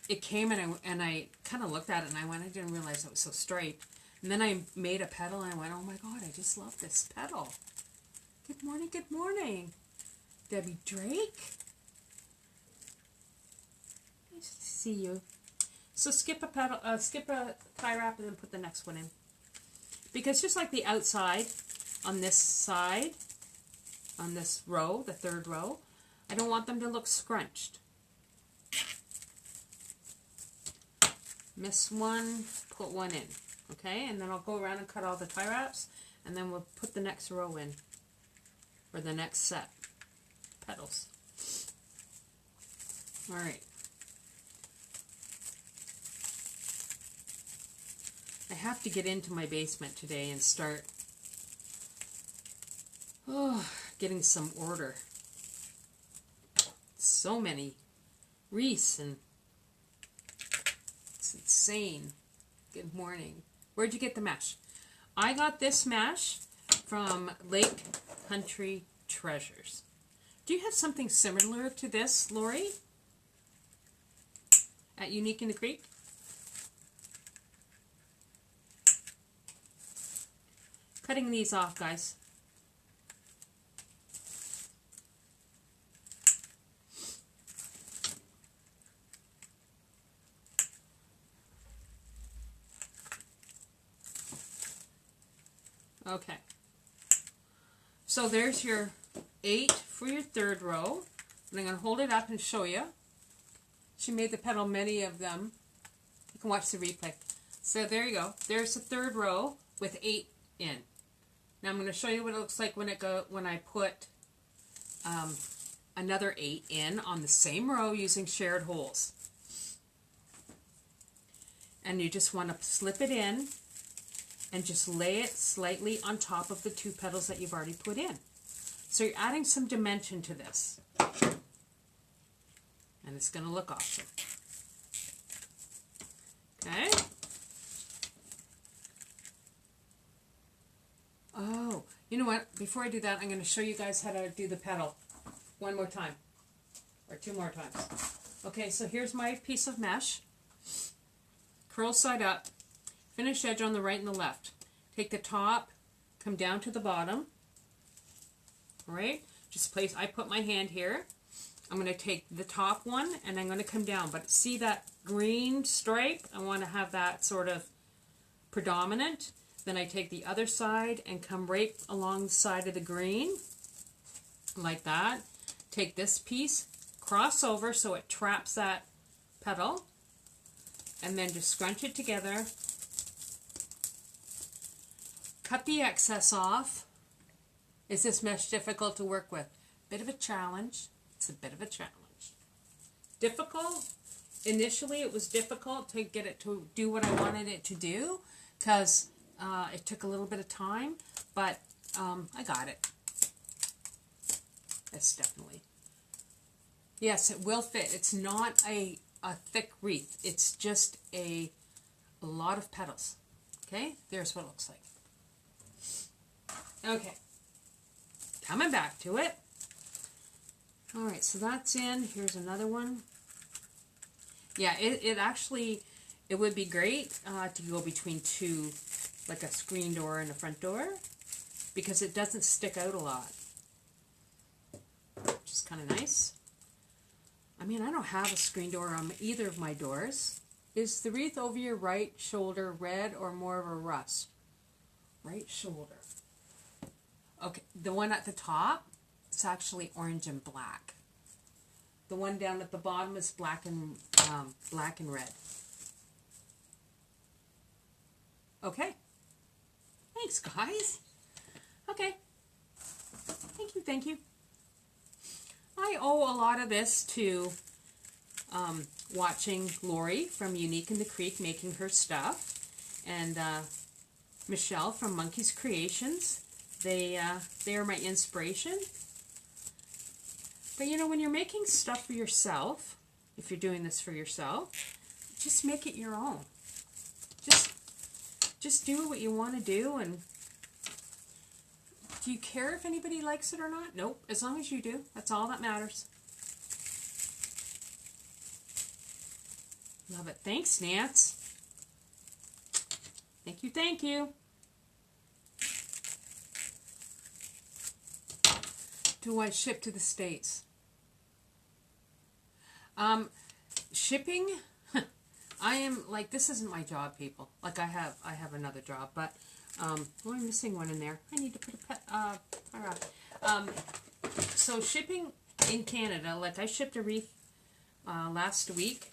it came and I kind of looked at it and I didn't realize it was so straight. And then I made a petal and I went, oh my God, I just love this petal. Good morning, good morning. Debbie Drake. Nice to see you. So skip a petal, skip a tie wrap and then put the next one in. Because just like the outside on this side, on this row, the third row, I don't want them to look scrunched. Miss one, put one in. Okay, and then I'll go around and cut all the tie wraps, and then we'll put the next row in, or the next set petals. All right. I have to get into my basement today and start getting some order. So many wreaths, and it's insane. Good morning. Where'd you get the mesh? I got this mesh from Lake Country Treasures. Do you have something similar to this, Lori? At Unique in the Creek? Cutting these off, guys. Okay. So there's your 8 for your third row. And I'm going to hold it up and show you. She made the petal, many of them. You can watch the replay. So there you go. There's the third row with 8 in. Now I'm going to show you what it looks like when I put another 8 in on the same row using shared holes. And you just want to slip it in and just lay it slightly on top of the 2 petals that you've already put in. So you're adding some dimension to this. And it's going to look awesome. Okay. Oh, you know what? Before I do that, I'm going to show you guys how to do the petal one more time. Or 2 more times. Okay, so here's my piece of mesh. Curl side up. Finish edge on the right and the left. Take the top, come down to the bottom. Alright? Just place, I put my hand here. I'm going to take the top one and I'm going to come down. But see that green stripe? I want to have that sort of predominant. Then I take the other side and come right along the side of the green. Like that. Take this piece, cross over so it traps that petal. And then just scrunch it together. Cut the excess off. Is this mesh difficult to work with? Bit of a challenge. It's a bit of a challenge. Difficult. Initially it was difficult to get it to do what I wanted it to do because it took a little bit of time, but I got it. It's definitely. Yes, it will fit. It's not a thick wreath. It's just a lot of petals. Okay, there's what it looks like. Okay, coming back to it. Alright, so that's in. Here's another one. Yeah, it actually, it would be great to go between 2, like a screen door and a front door, because it doesn't stick out a lot. Which is kind of nice. I mean, I don't have a screen door on either of my doors. Is the wreath over your right shoulder red or more of a rust? Right shoulder. Okay, the one at the top, it's actually orange and black. The one down at the bottom is black and red. Okay. Thanks, guys. Okay. Thank you. I owe a lot of this to watching Lori from Unique in the Creek making her stuff, and Michelle from Monkey's Creations. They are my inspiration. But you know, when you're making stuff for yourself, if you're doing this for yourself, just make it your own. Just do what you want to do, and do you care if anybody likes it or not? Nope. As long as you do, that's all that matters. Love it. Thanks, Nance. Thank you. Do I ship to the States? Shipping, I am, like, this isn't my job, people. Like, I have another job, but, oh, I'm missing one in there. I need to put a so shipping in Canada, like, I shipped a wreath, last week,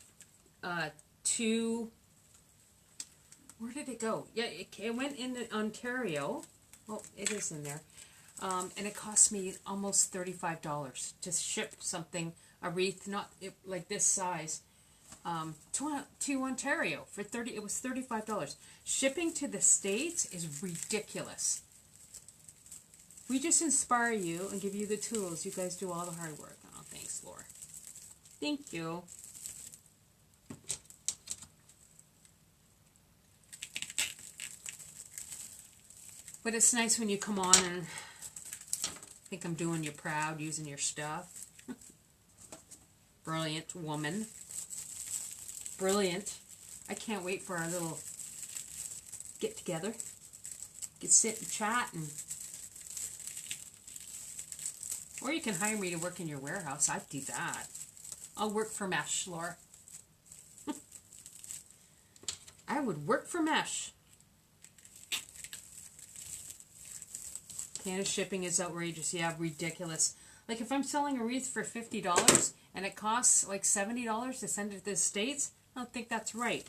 to, where did it go? Yeah, it went in Ontario. Oh, it is in there. And it cost me almost $35 to ship something, a wreath, not like this size, to Ontario for it was $35. Shipping to the States is ridiculous. We just inspire you and give you the tools. You guys do all the hard work. Oh, thanks, Laura. Thank you. But it's nice when you come on and think I'm doing you proud using your stuff. Brilliant woman. Brilliant. I can't wait for our little get together. Get sit and chat, and or you can hire me to work in your warehouse. I'd do that. I'll work for Mesh, Laura. I would work for Mesh. Canada shipping is outrageous. Yeah, ridiculous. Like if I'm selling a wreath for $50 and it costs like $70 to send it to the States, I don't think that's right.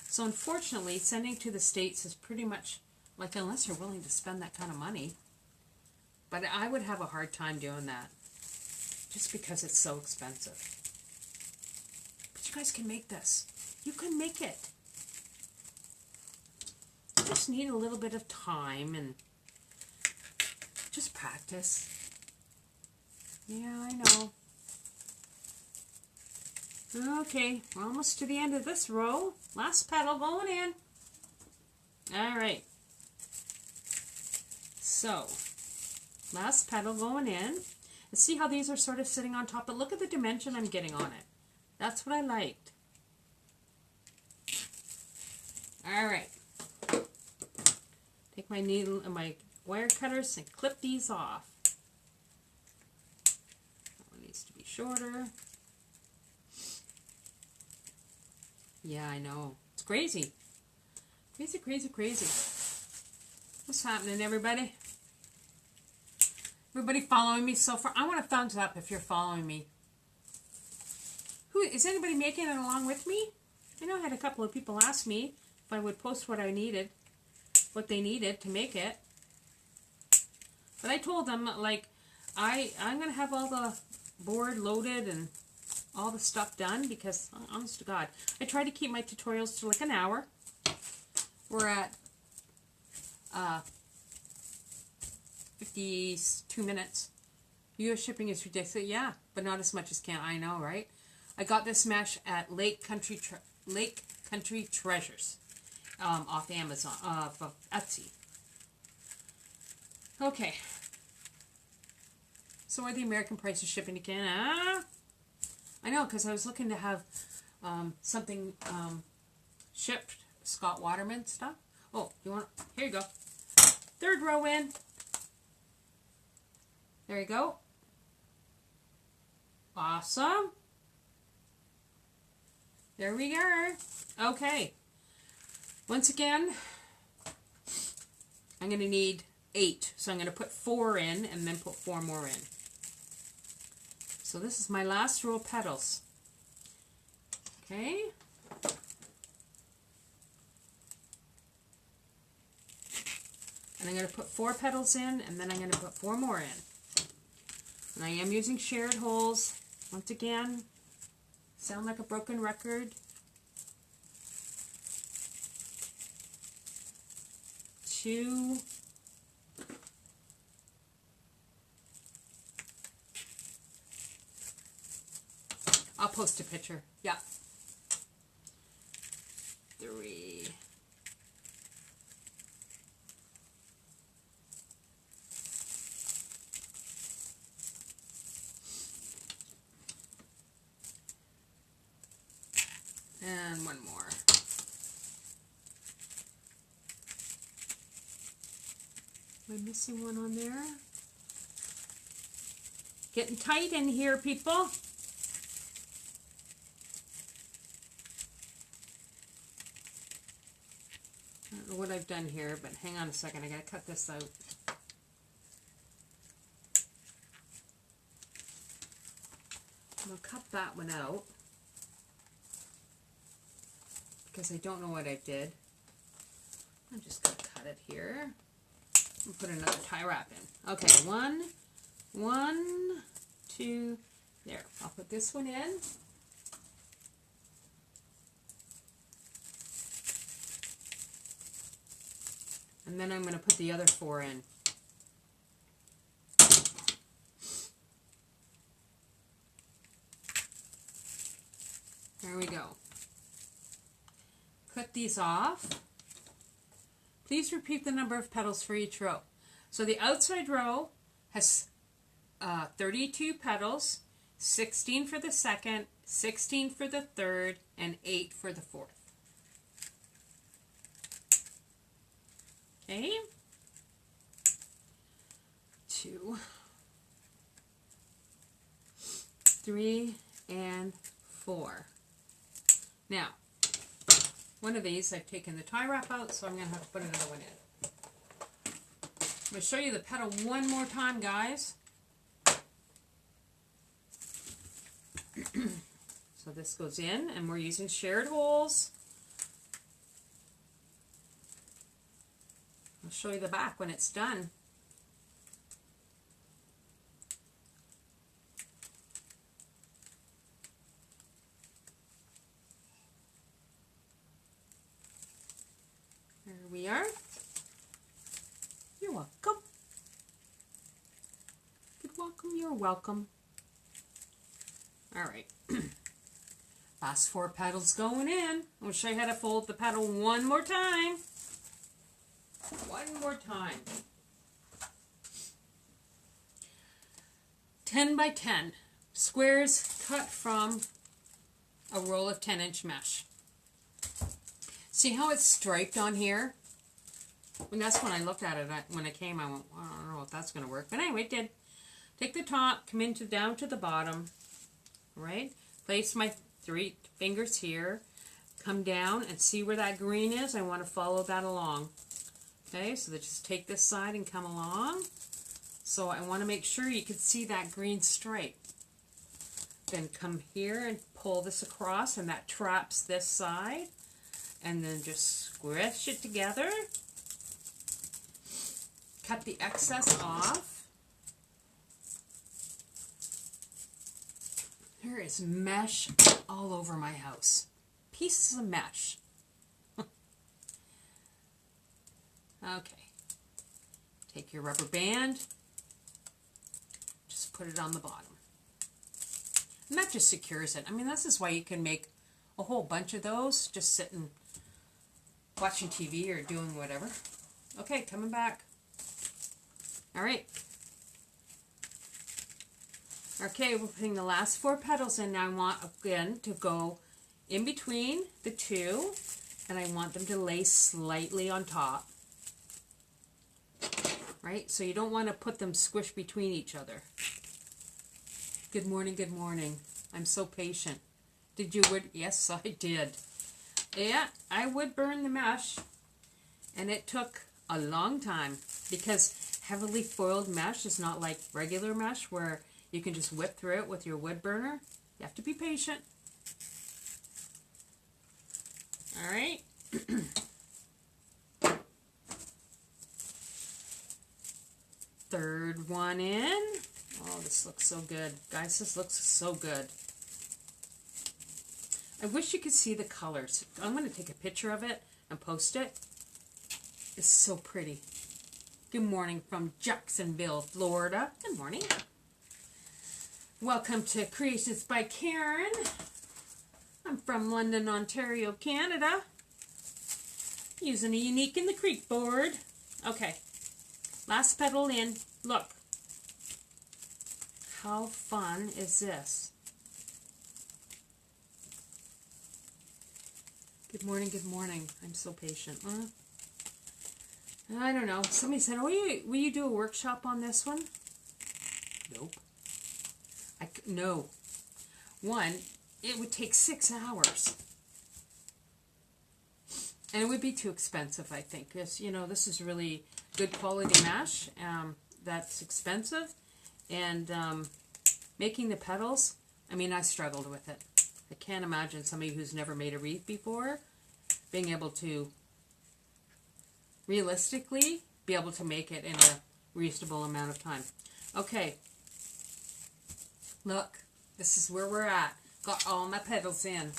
So unfortunately, sending to the States is pretty much like, unless you're willing to spend that kind of money. But I would have a hard time doing that just because it's so expensive. But you guys can make this. You can make it. You just need a little bit of time and just practice. Yeah, I know. Okay, we're almost to the end of this row. Last petal going in. Alright. So, last petal going in. And see how these are sort of sitting on top, but look at the dimension I'm getting on it. That's what I liked. Alright. Take my needle and my wire cutters and clip these off. That one needs to be shorter. Yeah, I know. It's crazy. Crazy, crazy, crazy. What's happening, everybody? Everybody following me so far? I want a thumbs up if you're following me. Who is anybody making it along with me? I know I had a couple of people ask me if I would post what I needed, what they needed to make it. But I told them, like, I'm going to have all the board loaded and all the stuff done because, honest to God, I try to keep my tutorials to like an hour. We're at 52 minutes. US shipping is ridiculous. Yeah, but not as much as Canada. I know, right? I got this mesh at Lake Country Treasures off Amazon, off of Etsy. Okay. So are the American prices shipping to Canada? I know, because I was looking to have something shipped, Scott Waterman stuff. Oh, you want? Here you go. Third row in. There you go. Awesome. There we are. Okay. Once again, I'm going to need 8. So I'm going to put 4 in and then put 4 more in. So this is my last row of petals. Okay. And I'm going to put 4 petals in and then I'm going to put 4 more in. And I am using shared holes. Once again, sound like a broken record. 2. I'll post a picture. Yeah. 3. And 1 more. Am I missing one on there? Getting tight in here, people. I don't know what I've done here, but hang on a second. I gotta cut this out. I'm gonna cut that one out because I don't know what I did. I'm just gonna cut it here and put another tie wrap in. Okay, 1, 2, there. I'll put this one in. And then I'm going to put the other 4 in. There we go. Cut these off. Please repeat the number of petals for each row. So the outside row has 32 petals, 16 for the second, 16 for the third, and 8 for the fourth. Okay. 2, 3, and 4. Now, one of these I've taken the tie wrap out, so I'm going to have to put another one in. going to show you the petal one more time, guys. So this goes in, and we're using shared holes. I'll show you the back when it's done. There we are. You're welcome. Good welcome, you're welcome. Alright. Last 4 petals going in. I'll show you how to fold the petal one more time. One more time. 10 by 10 squares cut from a roll of 10-inch mesh. See how it's striped on here? And that's when I looked at it. When it came, I went, well, I don't know if that's going to work. But anyway, it did. Take the top, come into down to the bottom. Right? Place my 3 fingers here. Come down and see where that green is. I want to follow that along. Okay, so just take this side and come along. So I want to make sure you can see that green stripe. Then come here and pull this across, and that traps this side. And then just squish it together. Cut the excess off. There is mesh all over my house. Pieces of mesh. Okay. Take your rubber band. Just put it on the bottom. And that just secures it. I mean, this is why you can make a whole bunch of those just sitting watching TV or doing whatever. Okay, coming back. All right. Okay, we're putting the last 4 petals in. Now I want, again, to go in between the 2, and I want them to lay slightly on top. Right? So you don't want to put them squished between each other. Good morning, good morning. I'm so patient. Did you wood? Yes, I did. Yeah, I would burn the mesh, and it took a long time because heavily foiled mesh is not like regular mesh where you can just whip through it with your wood burner. You have to be patient. All right. Third one in. Oh, this looks so good. Guys, this looks so good. I wish you could see the colors. I'm going to take a picture of it and post it. It's so pretty. Good morning from Jacksonville, Florida. Good morning. Welcome to Creations by Karen. I'm from London, Ontario, Canada. Using a Unique in the Creek board. Okay. Last petal in. Look. How fun is this? Good morning, good morning. I'm so patient. I don't know. Somebody said, oh, will you do a workshop on this one? Nope. No. One, it would take 6 hours. And it would be too expensive, I think. Because, you know, this is really good quality mesh. That's expensive. And making the petals, I mean, I struggled with it. I can't imagine somebody who's never made a wreath before being able to realistically be able to make it in a reasonable amount of time. Okay. Look, this is where we're at. Got all my petals in.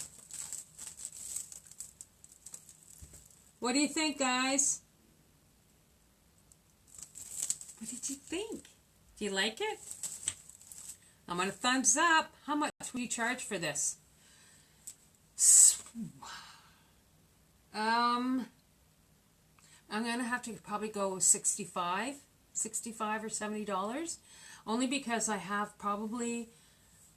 What do you think, guys? What did you think? Do you like it? I'm going to thumbs up. How much will you charge for this? I'm going to have to probably go with $65 or $70. Only because I have probably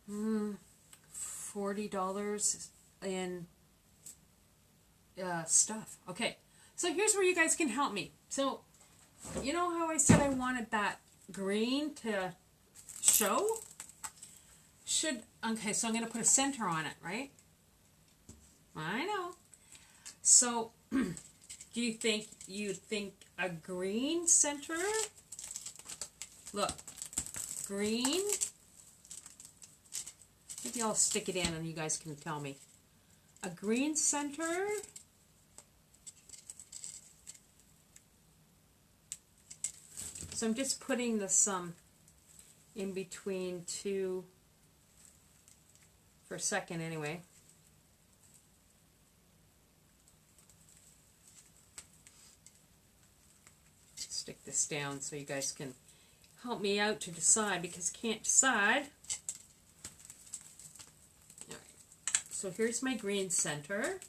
$40 in stuff. Okay, so here's where you guys can help me. So, you know how I said I wanted that green to show? Okay, so I'm going to put a center on it, right? I know. So, do you think you'd think a green center Look, green. Maybe I'll stick it in and you guys can tell me. A green center. So I'm just putting this in between two for a second anyway. Stick this down so you guys can help me out to decide, because I can't decide. All right. So here's my green center.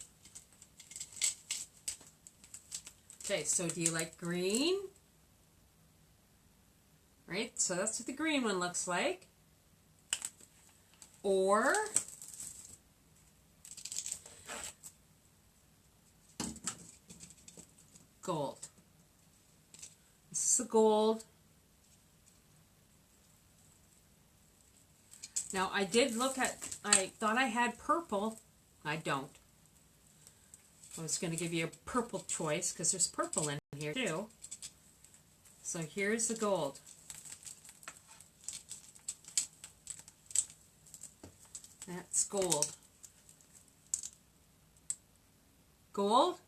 Okay, so do you like green? Right, so that's what the green one looks like. Or gold. This is the gold. Now I did look at, I thought I had purple. I don't. I was going to give you a purple choice because there's purple in here too. So here's the gold. That's gold. Gold.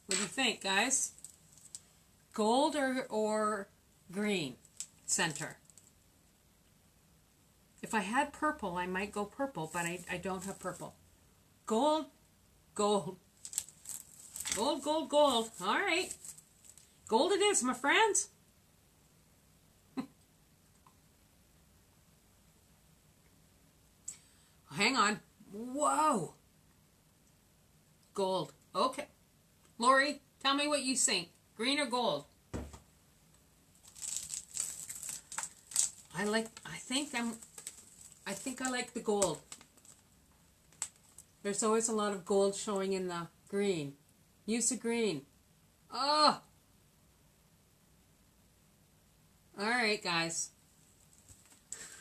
What do you think, guys? Gold or green center? If I had purple, I might go purple, but I don't have purple. Gold, gold. Gold, gold, gold. All right. Gold it is, my friends. Hang on. Whoa. Gold. Okay. Lori, tell me what you think. Green or gold? I think I like the gold. There's always a lot of gold showing in the green. Use the green. Oh! Alright, guys.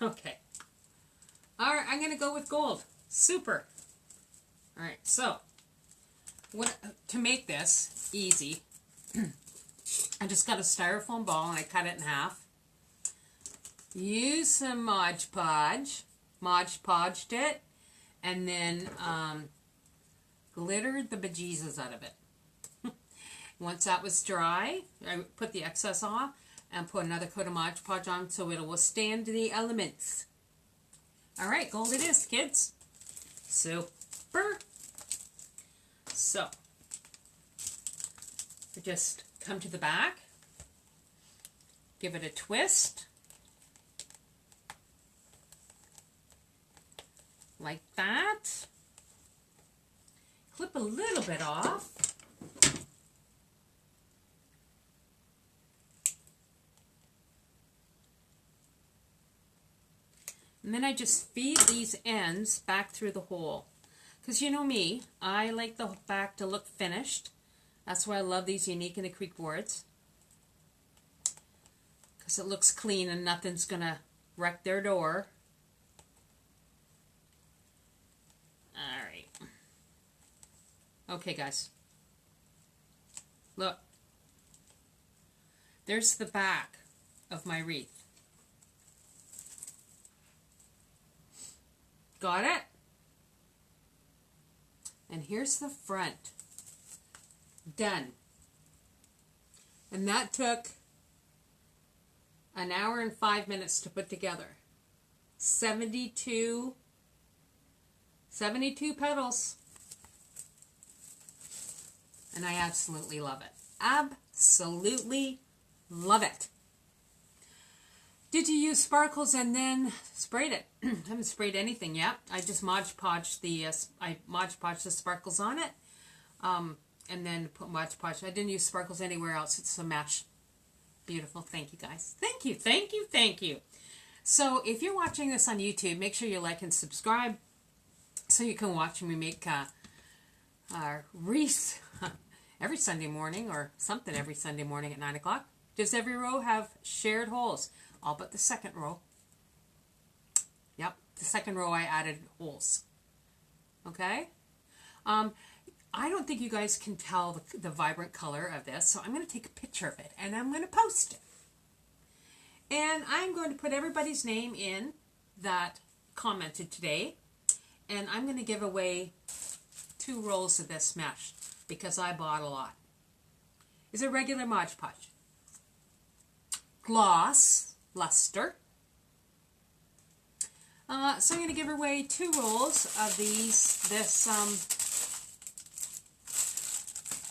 Okay. Alright, I'm going to go with gold. Super. Alright, so, to make this easy, I just got a styrofoam ball and I cut it in half. Use some Mod Podge. Mod Podged it. And then glittered the bejesus out of it. Once that was dry, I put the excess off and put another coat of Mod Podge on so it will withstand the elements. Alright, gold it is, kids. Super. So, we just come to the back, give it a twist, like that. Clip a little bit off. And then I just feed these ends back through the hole. Because you know me, I like the back to look finished. That's why I love these Unique in the Creek boards. Because it looks clean and nothing's going to wreck their door. Alright. Okay, guys. Look. There's the back of my wreath. Got it? And here's the front. Done. And that took an hour and 5 minutes to put together. 72 petals. And I absolutely love it. Absolutely love it. Did you use sparkles and then sprayed it? I haven't sprayed anything yet. I just Mod Podged the sparkles on it, and then put Mod Podge. I didn't use sparkles anywhere else. It's a mesh. Beautiful. Thank you, guys. Thank you, thank you, thank you. So if you're watching this on YouTube, make sure you like and subscribe so you can watch me make wreaths every Sunday morning or something every Sunday morning at 9 o'clock. Does every row have shared holes? All but the second row. Yep, the second row I added holes. Okay? I don't think you guys can tell the vibrant color of this, so I'm going to take a picture of it and I'm going to post it. And I'm going to put everybody's name in that commented today, and I'm going to give away 2 rolls of this mesh because I bought a lot. It's a regular Mod Podge. Gloss, luster. So I'm going to give away 2 rolls of this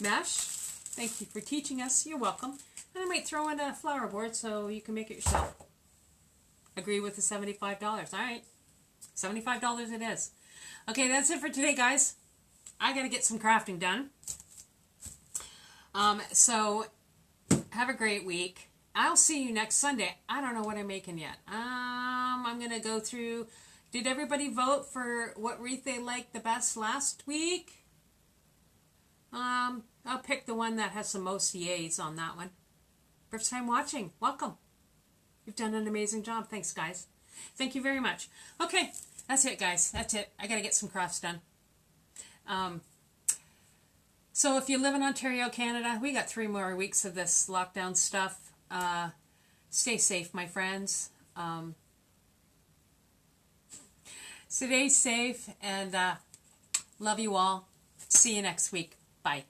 mesh. Thank you for teaching us. You're welcome. And I might throw in a flower board so you can make it yourself. Agree with the $75. All right. $75 it is. Okay, that's it for today, guys. I got to get some crafting done. So have a great week. I'll see you next Sunday. I don't know what I'm making yet. I'm going to go through... Did everybody vote for what wreath they liked the best last week? I'll pick the one that has the most yays on that one. First time watching, welcome. You've done an amazing job. Thanks, guys. Thank you very much. Okay, that's it, guys. That's it. I got to get some crafts done. So if you live in Ontario, Canada, we got 3 more weeks of this lockdown stuff. Stay safe, my friends. Stay safe and love you all. See you next week. Bye.